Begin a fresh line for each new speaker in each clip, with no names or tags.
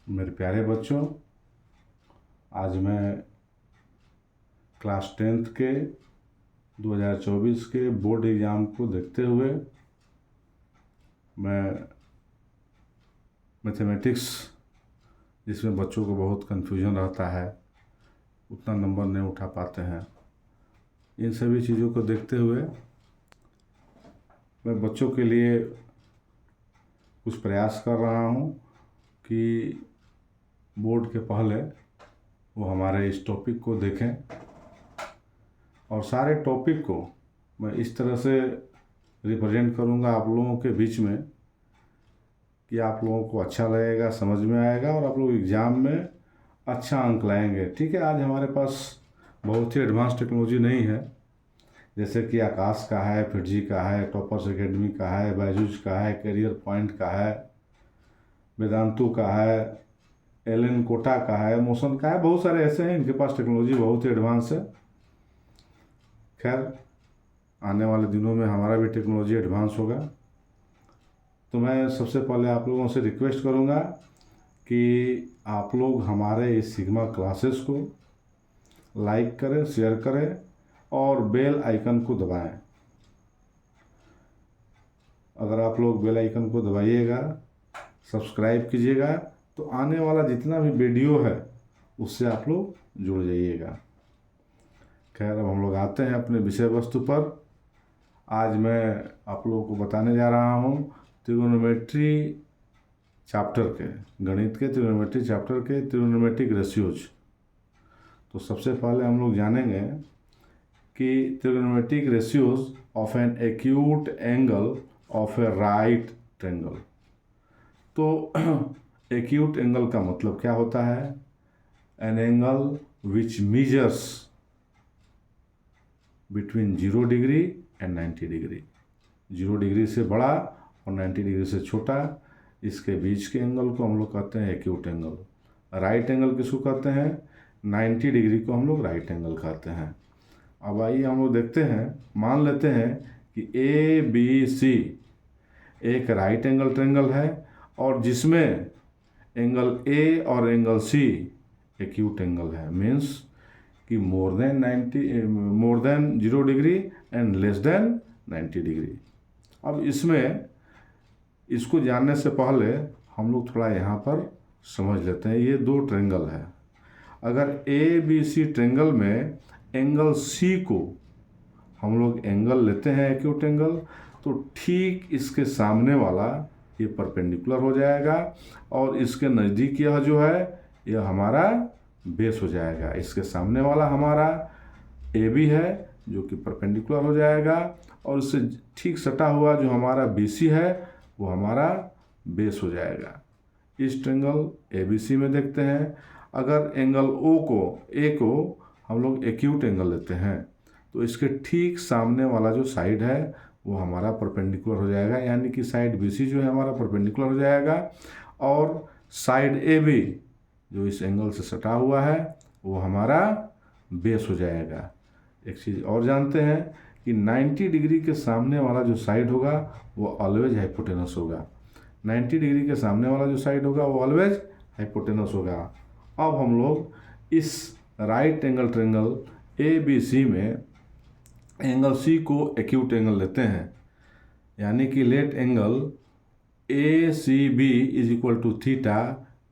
मेरे प्यारे बच्चों, आज मैं क्लास 10th के 2024 के बोर्ड एग्ज़ाम को देखते हुए मैं मैथमेटिक्स, जिसमें बच्चों को बहुत कन्फ्यूजन रहता है, उतना नंबर नहीं उठा पाते हैं, इन सभी चीज़ों को देखते हुए मैं बच्चों के लिए कुछ प्रयास कर रहा हूँ कि बोर्ड के पहले वो हमारे इस टॉपिक को देखें और सारे टॉपिक को मैं इस तरह से रिप्रेजेंट करूँगा आप लोगों के बीच में कि आप लोगों को अच्छा लगेगा, समझ में आएगा और आप लोग एग्ज़ाम में अच्छा अंक लाएंगे। ठीक है, आज हमारे पास बहुत ही एडवांस टेक्नोलॉजी नहीं है, जैसे कि आकाश का है, फिटजी का है, टॉपर्स एकेडमी का है, बायजूस का है, करियर पॉइंट का है, वेदांतु का है, एलन कोटा का है, मोशन का है, बहुत सारे ऐसे हैं इनके पास टेक्नोलॉजी बहुत ही एडवांस है। खैर, आने वाले दिनों में हमारा भी टेक्नोलॉजी एडवांस होगा। तो मैं सबसे पहले आप लोगों से रिक्वेस्ट करूंगा कि आप लोग हमारे इस सिग्मा क्लासेस को लाइक करें, शेयर करें और बेल आइकन को दबाएं। अगर आप लोग बेल आइकन को दबाइएगा, सब्सक्राइब कीजिएगा, तो आने वाला जितना भी वीडियो है उससे आप लोग जुड़ जाइएगा। खैर, अब हम लोग आते हैं अपने विषय वस्तु पर। आज मैं आप लोगों को बताने जा रहा हूँ त्रिगोनोमेट्री चैप्टर के, गणित के त्रिगोनोमेट्री चैप्टर के त्रिगोनोमेट्रिक रेशियोज। तो सबसे पहले हम लोग जानेंगे कि trigonometric ratios of an acute angle of a right triangle. तो एक्यूट एंगल का मतलब क्या होता है? An angle which measures between 0 degree and 90 degree. 0 degree से बड़ा और 90 डिग्री से छोटा, इसके बीच के एंगल को हम लोग कहते हैं एक्यूट एंगल। राइट एंगल किसको कहते हैं? 90 डिग्री को हम लोग राइट एंगल कहते हैं। अब आइए हम लोग देखते हैं, मान लेते हैं कि ए बी सी एक राइट एंगल ट्रायंगल है और जिसमें एंगल ए और एंगल सी एक्यूट एंगल है। मीन्स कि more than 0 degree and less than 90 degree. अब इसको जानने से पहले हम लोग थोड़ा यहाँ पर समझ लेते हैं। ये दो ट्रायंगल है। अगर ए बी सी ट्रायंगल में एंगल सी को हम लोग एंगल लेते हैं एक्यूट एंगल, तो ठीक इसके सामने वाला ये परपेंडिकुलर हो जाएगा और इसके नज़दीक यह जो है यह हमारा बेस हो जाएगा। इसके सामने वाला हमारा ए बी है जो कि परपेंडिकुलर हो जाएगा और इससे ठीक सटा हुआ जो हमारा बी सी है वो हमारा बेस हो जाएगा। इस ट्रायंगल ए बी सी में देखते हैं, अगर एंगल ए को हम लोग एक्यूट एंगल लेते हैं तो इसके ठीक सामने वाला जो साइड है वो हमारा परपेंडिकुलर हो जाएगा, यानी कि साइड बी सी जो है हमारा परपेंडिकुलर हो जाएगा और साइड ए बी जो इस एंगल से सटा हुआ है वो हमारा बेस हो जाएगा। एक चीज़ और जानते हैं कि 90 डिग्री के सामने वाला जो साइड होगा वो ऑलवेज हाइपोटेनस होगा। 90 डिग्री के सामने वाला जो साइड होगा वो ऑलवेज हाइपोटेनस होगा। अब हम लोग इस right angle triangle A B C में एंगल सी को एक्यूट एंगल लेते हैं, यानी कि let angle A C B is equal to theta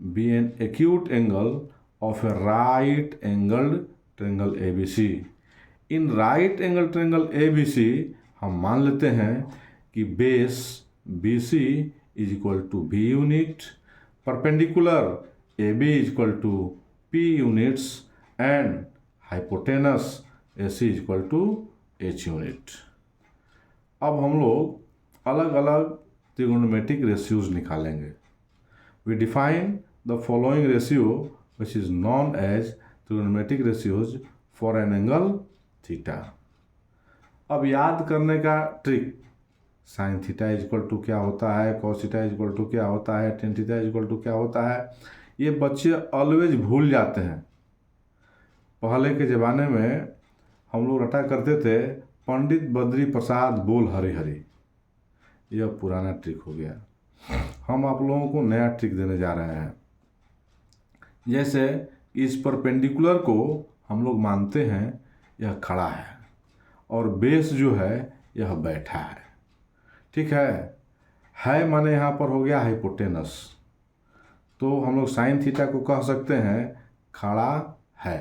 be an acute angle of a right angled triangle A B C. In right angle triangle A B C हम मान लेते हैं कि base B C is equal to B unit, perpendicular A B is equal to P units and hypotenuse A C is equal to H unit. अब हम लोग अलग अलग त्रिगोनोमेट्रिक रेशियोज निकालेंगे। We define the following ratio which is known as trigonometric ratios for an angle theta. अब याद करने का trick, sine theta is equal to क्या होता है, cos theta is equal to क्या होता है, tan theta is equal to क्या होता है, ये बच्चे ऑलवेज भूल जाते हैं। पहले के ज़माने में हम लोग रटा करते थे पंडित बद्री प्रसाद बोल हरि हरि। यह पुराना ट्रिक हो गया। हम आप लोगों को नया ट्रिक देने जा रहे हैं। जैसे इस परपेंडिकुलर को हम लोग मानते हैं यह खड़ा है और बेस जो है यह बैठा है। ठीक है माने यहाँ पर हो गया हाइपोटेनस, तो हम लोग साइन थीटा को कह सकते हैं खड़ा है,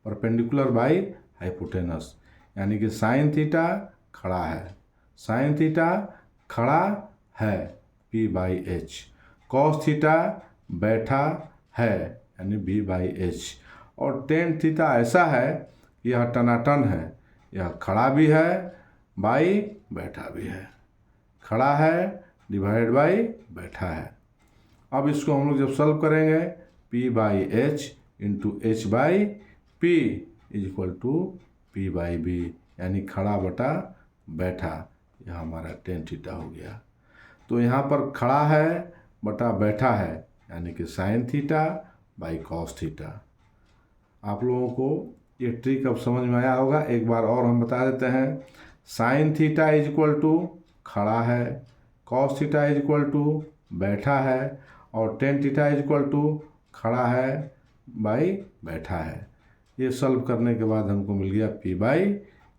परपेंडिकुलर बाई हाइपोटेनस, यानी कि साइन थीटा खड़ा है, साइन थीटा खड़ा है P by H, cos theta बैठा है यानी B बाई एच, और टेन थीटा ऐसा है कि यह टनाटन है, यह खड़ा भी है बाई बैठा भी है, खड़ा है डिवाइड बाई बैठा है। अब इसको हम लोग जब सॉल्व करेंगे P by H into H by P is equal to P by B, यानी खड़ा बटा बैठा, यह हमारा टेन थीटा हो गया। तो यहाँ पर खड़ा है बटा बैठा है यानी कि sine theta by cos theta. आप लोगों को ये ट्रिक अब समझ में आया होगा, एक बार और हम बता देते हैं। Sine theta is equal to खड़ा है, cos theta is equal to बैठा है, और tan theta is equal to खड़ा है बाई बैठा है। ये सॉल्व करने के बाद हमको मिल गया P बाई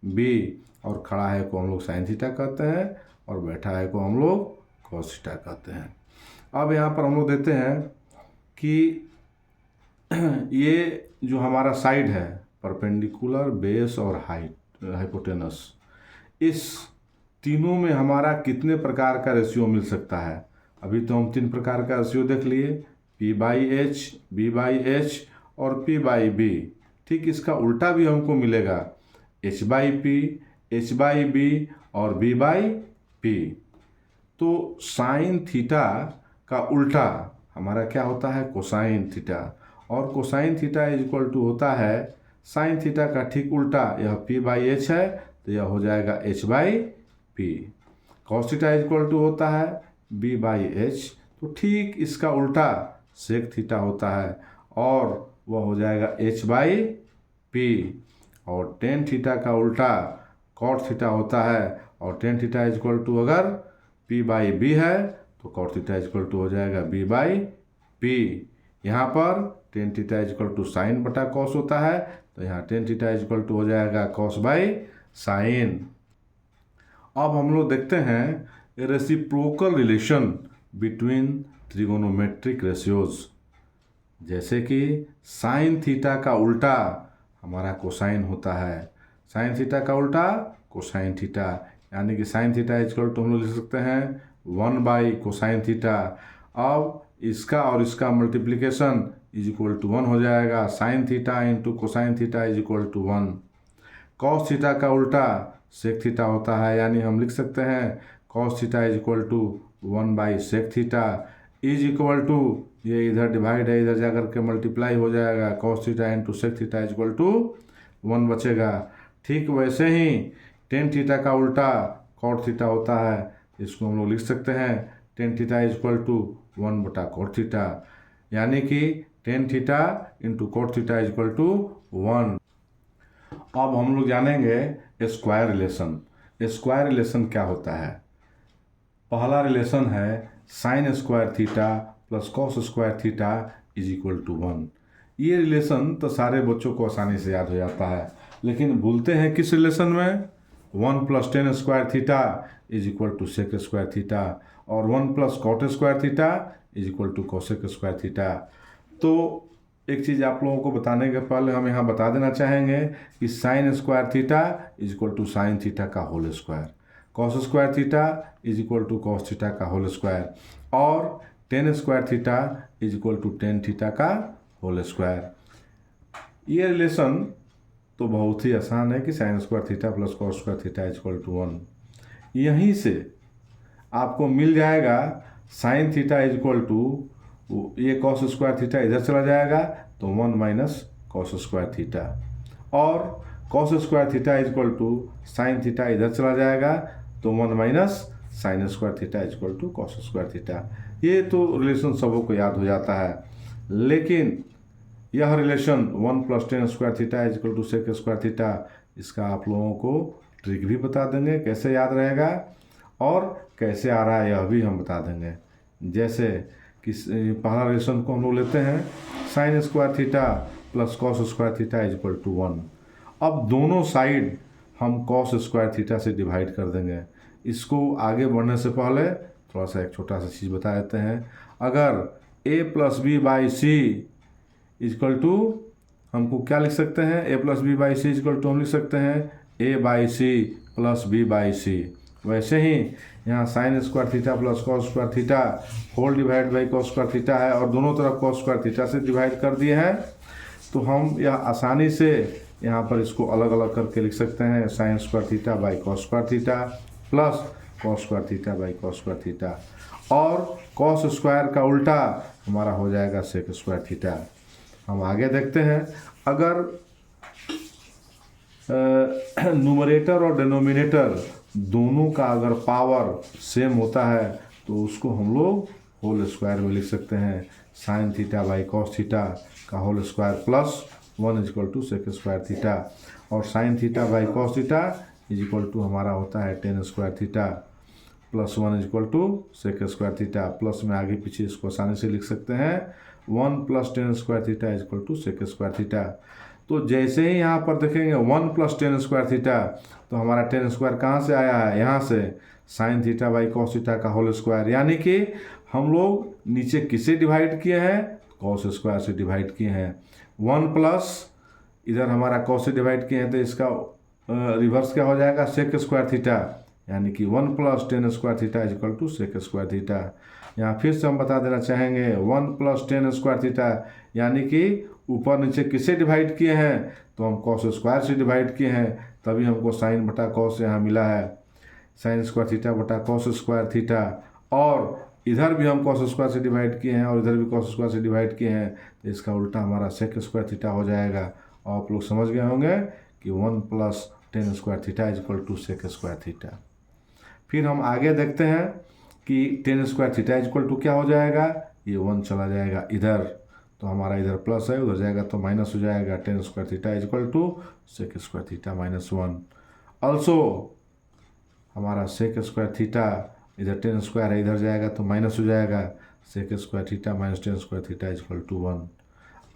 बी, और खड़ा है को हम लोग साइन थीटा कहते हैं और बैठा है को हम लोग कॉस थीटा कहते हैं। अब यहाँ पर हम लोग देते हैं कि ये जो हमारा साइड है परपेंडिकुलर, बेस और हाइपोटेनस, इस तीनों में हमारा कितने प्रकार का रेशियो मिल सकता है। अभी तो हम 3 प्रकार का रेशियो देख लिए, P by H, B by H और P बाई बी। ठीक इसका उल्टा भी हमको मिलेगा, H by P, H by B और B बाई पी। तो साइन थीटा का उल्टा हमारा क्या होता है, कोसाइन थीटा, और cosine theta is equal to होता है साइन थीटा का ठीक उल्टा, यह P बाई एच है तो यह हो जाएगा H by P. Cos theta is equal to होता है B बाई एच, तो ठीक इसका उल्टा सेक थीटा होता है और वह हो जाएगा H बाई पी, और टेन थीटा का उल्टा कॉट थीटा होता है, और tan theta is equal to अगर P बाई बी है तो cot theta is equal to हो जाएगा B बाई पी। यहाँ पर tan theta is equal to sine बटा कॉस होता है, तो यहाँ tan theta is equal to हो जाएगा कॉस बाई साइन। अब हम लोग देखते हैं reciprocal relation between trigonometric ratios, जैसे कि साइन थीटा का उल्टा हमारा कोसाइन होता है, साइन थीटा का उल्टा कोसाइन थीटा, यानी कि sine theta is equal to हम लोग लिख सकते हैं 1 बाई कोसाइन थीटा। अब इसका और इसका मल्टीप्लिकेशन इज इक्वल टू 1 हो जाएगा, sine theta into cosine theta is equal to 1। Cos theta का उल्टा सेक थीटा होता है, यानी हम लिख सकते हैं cos theta is equal to 1 by sec theta is equal to, ये इधर डिवाइड है इधर जाकर के मल्टीप्लाई हो जाएगा, cos theta into sec theta is equal to 1 बचेगा। ठीक वैसे ही टेन थीटा का उल्टा कॉट थीटा होता है, इसको हम लोग लिख सकते हैं tan theta is equal to 1 बटा कॉट थीटा, यानी कि tan theta into cot theta is equal to 1। अब हम लोग जानेंगे स्क्वायर रिलेशन। स्क्वायर रिलेशन क्या होता है। पहला रिलेशन है sine square theta plus cos square theta is equal to 1। ये रिलेशन तो सारे बच्चों को आसानी से याद हो जाता है, लेकिन भूलते हैं किस रिलेशन में, 1 plus tan square theta is equal to sec square theta, और 1 plus cot square theta is equal to cosec square theta. तो एक चीज़ आप लोगों को बताने के पहले हम यहाँ बता देना चाहेंगे कि sine square theta is equal to sine theta का whole square, cos square theta is equal to cos theta का होल स्क्वायर, और tan square theta is equal to tan theta का होल स्क्वायर। ये रिलेशन तो बहुत ही आसान है कि sine square theta plus cos square theta is equal to 1। यहीं से आपको मिल जाएगा sine theta is equal to, ये कॉस स्क्वायर थीटा इधर चला जाएगा तो 1 माइनस कॉस स्क्वायर थीटा, और cos square theta is equal to sine theta इधर चला जाएगा तो 1 minus sine square theta is equal to cos square theta. ये तो रिलेशन सबों को याद हो जाता है, लेकिन यह relation 1 plus tan square theta is equal to sec square theta, इसका आप लोगों को ट्रिक भी बता देंगे कैसे याद रहेगा और कैसे आ रहा है यह भी हम बता देंगे। जैसे पहला रिलेशन को हम लोग लेते हैं sine square theta plus cos square theta is equal to 1। अब दोनों साइड हम कॉस स्क्वायर थीटा से डिवाइड कर देंगे। इसको आगे बढ़ने से पहले थोड़ा सा एक छोटा सा चीज़ बता देते हैं। अगर a plus b by c is equal to, हमको क्या लिख सकते हैं, a plus b by c is equal to हम लिख सकते हैं a by c plus b by c. वैसे ही यहाँ sine square theta plus cos square theta whole divide by cos square theta है और दोनों तरफ कॉस स्क्वायर थीटा से डिवाइड कर दिए हैं। तो हम यह आसानी से यहाँ पर इसको अलग अलग करके लिख सकते हैं sine square theta by cos square theta plus cos square theta by cos square theta, और कॉस स्क्वायर का उल्टा हमारा हो जाएगा सेक स्क्वायर थीटा। हम आगे देखते हैं, अगर न्यूमरेटर और डिनोमिनेटर दोनों का अगर पावर सेम होता है तो उसको हम लोग होल स्क्वायर में लिख सकते हैं sine theta by cos theta का whole square plus 1 is equal to sec square theta, और sine theta by cos theta is equal to हमारा होता है tan square theta plus 1 is equal to sec square theta. Plus में आगे पीछे इसको आसानी से लिख सकते हैं 1 plus tan square theta is equal to sec square theta. तो जैसे ही यहाँ पर देखेंगे 1 प्लस टेन स्क्वायर थीटा, तो हमारा टेन स्क्वायर कहाँ से आया है, यहाँ से sign theta by cos theta का होल स्क्वायर, यानी कि हम लोग नीचे किसे डिवाइड किए हैं, कॉस स्क्वायर से डिवाइड किए हैं। 1 प्लस इधर हमारा कॉस से डिवाइड किए हैं तो इसका रिवर्स क्या हो जाएगा, सेक स्क्वायर थीटा, यानी कि 1 plus tan square theta is equal to sec square theta. यहाँ फिर से हम बता देना चाहेंगे 1 प्लस टेन स्क्वायर थीटा, यानी कि ऊपर नीचे किससे डिवाइड किए हैं, तो हम कॉस स्क्वायर से डिवाइड किए हैं, तभी हमको साइन बटा कॉस यहाँ मिला है, साइन स्क्वायर थीटा बटा कॉस स्क्वायर थीटा। और इधर भी हम कॉस स्क्वायर से डिवाइड किए हैं और इधर भी कॉस स्क्वायर से डिवाइड किए हैं, तो इसका उल्टा हमारा सेक स्क्वायर थीटा हो जाएगा। और आप लोग समझ गए होंगे कि 1 plus tan square theta is equal to sec square theta. फिर हम आगे देखते हैं कि tan square theta is equal to क्या हो जाएगा, ये 1 चला जाएगा इधर, तो हमारा इधर प्लस है, उधर जाएगा तो माइनस हो जाएगा, tan square theta is equal to sec square theta minus 1। Also हमारा सेक स्क्वायर थीटा, इधर टेन स्क्वायर है, इधर जाएगा तो माइनस हो जाएगा, sec square theta minus tan square theta is equal to 1।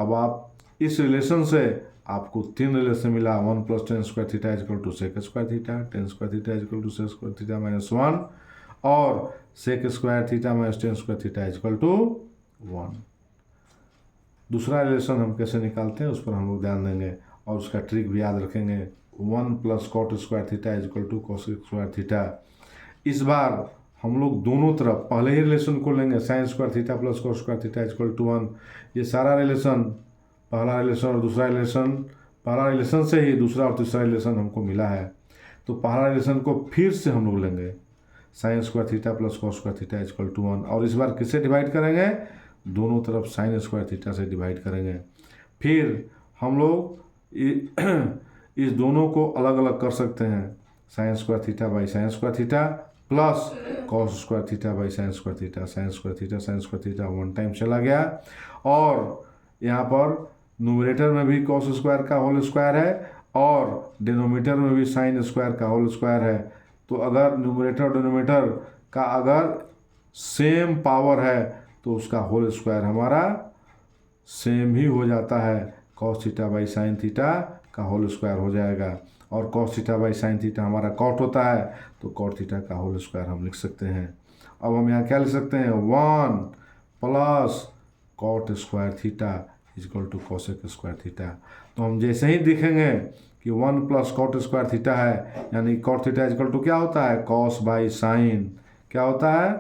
अब आप इस रिलेशन से आपको 3 रिलेशन मिला, 1 plus tan square theta is equal to sec square theta, tan square theta is equal to sec square theta minus 1, और sec square theta minus tan square theta is equal to 1। दूसरा relation हम कैसे निकालते हैं उस पर हम लोग ध्यान देंगे और उसका ट्रिक भी याद रखेंगे। 1 plus cot square theta is equal to cos square theta. इस बार हम लोग दोनों तरफ पहले ही रिलेशन को लेंगे, sine square theta plus cos square theta is equal to 1। ये सारा रिलेशन, पहला रिलेशन और दूसरा रिलेशन, पहला रिलेशन से ही दूसरा और तीसरा रिलेशन हमको मिला है, तो पहला रिलेशन को फिर से हम लोग लेंगे, sine square theta plus cos square theta is equal to 1, और इस बार किससे डिवाइड करेंगे, दोनों तरफ साइन स्क्वायर थीटा से डिवाइड करेंगे। फिर हम लोग इस दोनों को अलग अलग कर सकते हैं, sine square theta by sine square theta plus cos square theta by sine square theta, sign square theta 1 time चला गया, और यहाँ पर न्यूमरेटर में भी कॉस स्क्वायर का होल स्क्वायर है और डिनोमिनेटर में भी साइन स्क्वायर का होल स्क्वायर है। तो अगर न्यूमरेटर और डिनोमिनेटर का अगर सेम पावर है तो उसका होल स्क्वायर हमारा सेम ही हो जाता है, cos theta by sine theta का होल स्क्वायर हो जाएगा, और cos theta by sine theta हमारा कॉट होता है तो कॉट थीटा का होल स्क्वायर हम लिख सकते हैं। अब हम यहाँ क्या लिख सकते हैं, 1 plus cot square theta is equal to cosec square theta. तो हम जैसे ही देखेंगे कि 1 प्लस कॉट स्क्वायर थीटा है, यानी cot theta is equal to क्या होता है, कॉस बाई साइन, क्या होता है,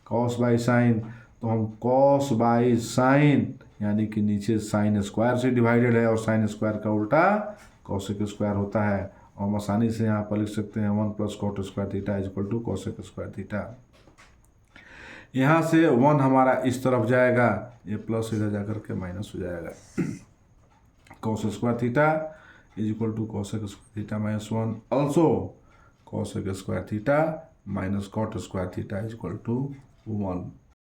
कॉस बाई साइन। तो हम कॉस बाई साइन, यानी कि नीचे साइन स्क्वायर से डिवाइडेड है और साइन स्क्वायर का उल्टा कॉसेक स्क्वायर होता है, और हम आसानी से यहाँ पर लिख सकते हैं 1 plus cot square theta is equal to cosec square theta. यहाँ से 1 हमारा इस तरफ जाएगा, ये प्लस इधर जाकर के माइनस हो जाएगा, cos square theta is equal to cosec square theta minus 1, also cosec square theta minus cot square theta is equal to 1।